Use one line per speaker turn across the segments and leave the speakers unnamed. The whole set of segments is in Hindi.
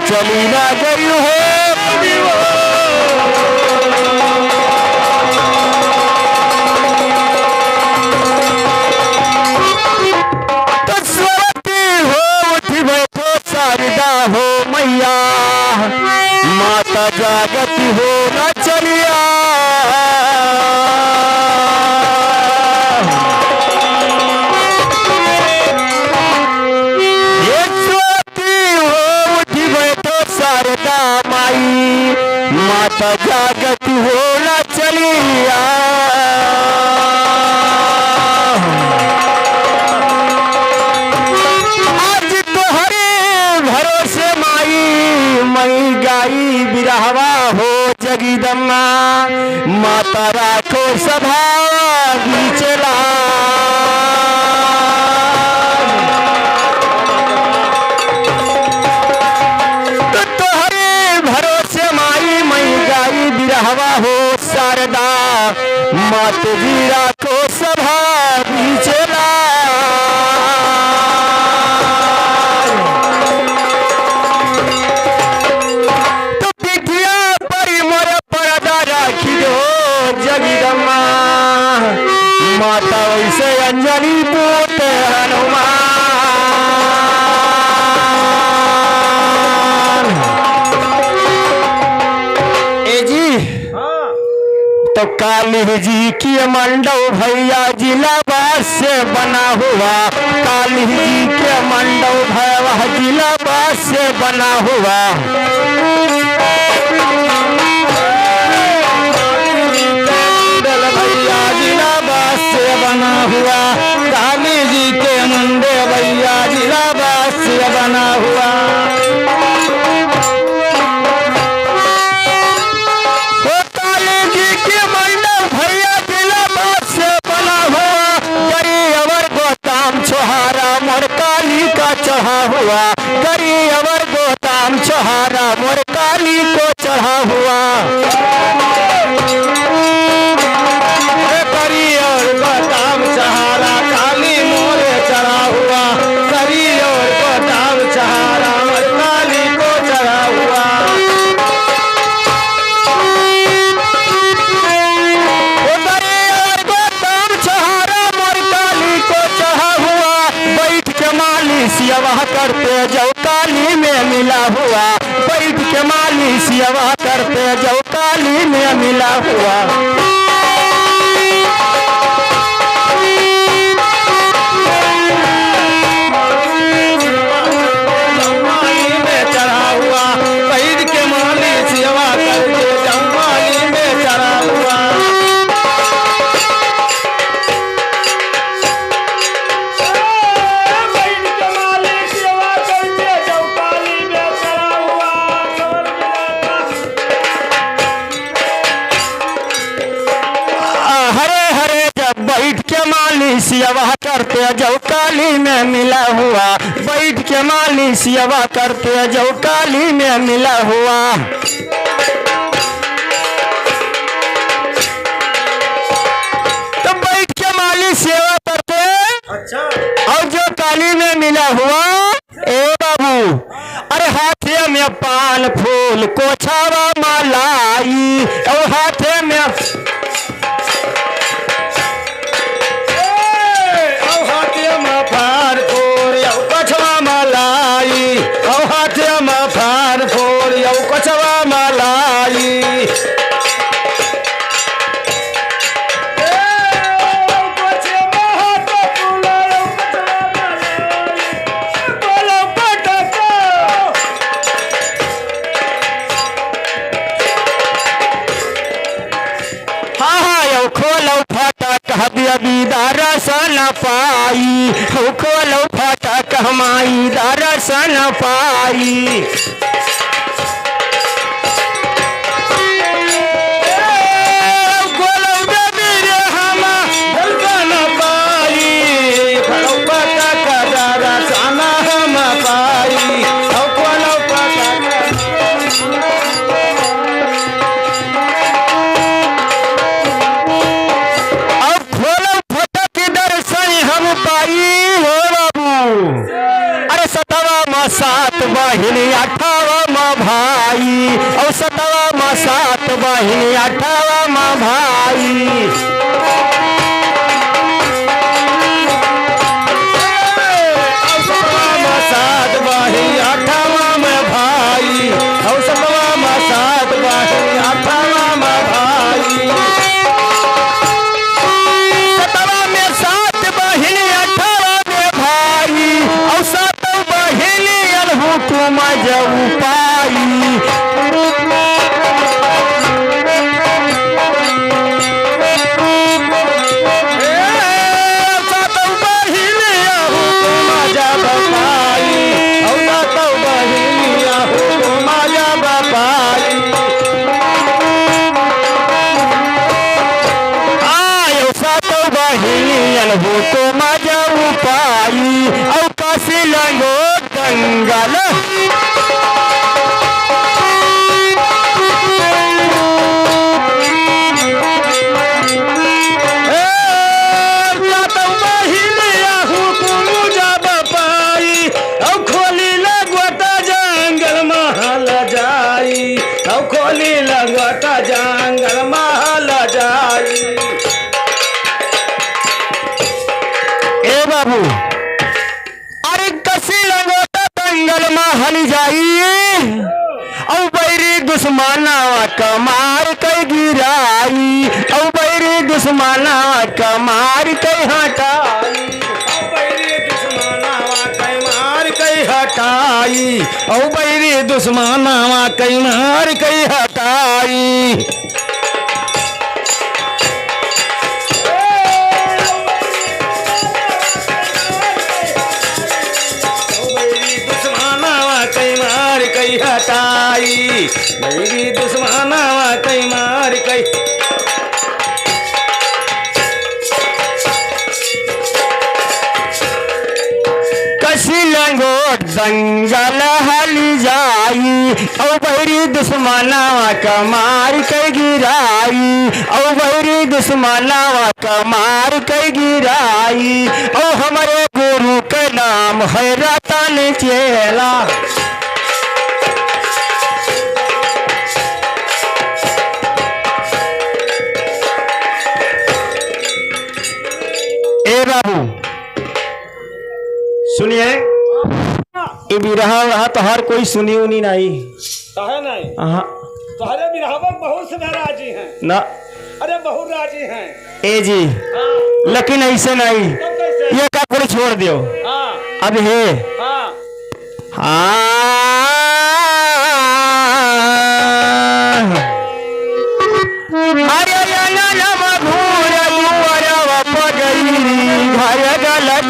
चली ना गई हो तो स्वती हो उठी बैठो शारदा हो मैया माता जागती हो न चलिया माता जागती हो न चलिया आज तोहरे भरोसे माई मई गाई बिरहवा हो जगदम्मा माता राखो सभा बीचला हवा हो शारदा मात जी राखो सभा बीचला तो पिठिया पर मोर पर्दा राखी दो जगदम्मा माता वैसे अंजलि पोत हनुमान तो काली जी की मंडप भैया जिलाबाद से बना हुआ काली जी के मंडप है वह जिलाबाद से बना हुआ भैया जिलाबाद से बना हुआ काली जी के मंडप भैया जिलाबाद से बना हुआ चढ़ा हुआ करी अवर गोदाम चौहारा मोर काली को चढ़ा हुआ करी और गोदाम चढ़ारा काली मोरे चढ़ा हुआ करी और गोदाम चढ़ारा मोर काली को चढ़ा हुआ करी और गोदाम चढ़ारा मोर काली को चढ़ा हुआ बैठ के माली सियावा करते जो काली में मिला हुआ बैठ के माली सियावा करते जो काली में मिला हुआ में चढ़ा हुआ बैठ के माली सियावा करते जो काली में चढ़ा हुआ बैठ के माली सियावा करते जो काली में मिला हुआ बैठ के माली सियावा करते जो काली में मिला हुआ तो बैठ के माली सेवा करते अच्छा और जो काली में मिला हुआ ए बाबू अरे हाथे में पान फूल कोछावा मलाई और हाथे में दरसन पाई खोलो फटक हमारी दरसन पाई सात बहिनी 18 में सात बहिन अठावा में भाई सात बहिन अठावा में भाई सतवा में सात बहिन अठावा में भाई सतवा में सात बहिन अठावा में भाई और सात बहिन हुकुम जब पाई को मजा पाई और काशी लगो दंगल खोली लगता जंगल महल जाई खोली लगता जंगल महल जाई बाबू अरे कसी लगोता दंगल महल जाई और बैरी दुश्मनावा कमार कई गिराई और बैरी दुश्मनावा कमार कई हटाई और बैरी दुश्मनावा कई मार कई हटाई और बैरी दुश्मनावा कई मार कई हटाई हटाई मेरी दुश्मनावा कई मार कई कसी लगो दंगल हली जाई और बहरी दुश्मनावा कमार कई गिराई और बहरी दुश्मनावा कमार कई गिराई और हमारे गुरु के नाम है रतन चेला बाबू सुनिए ये बिरहा रहा तो हर कोई सुनी उनी नहीं
नहीं तो हरे बिरहावक बहुत से राजी हैं
ना
अरे बहुत राजी हैं
ए जी लेकिन ऐसे नहीं ये का कोई छोड़ दियो अब है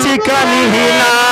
चिकन हिला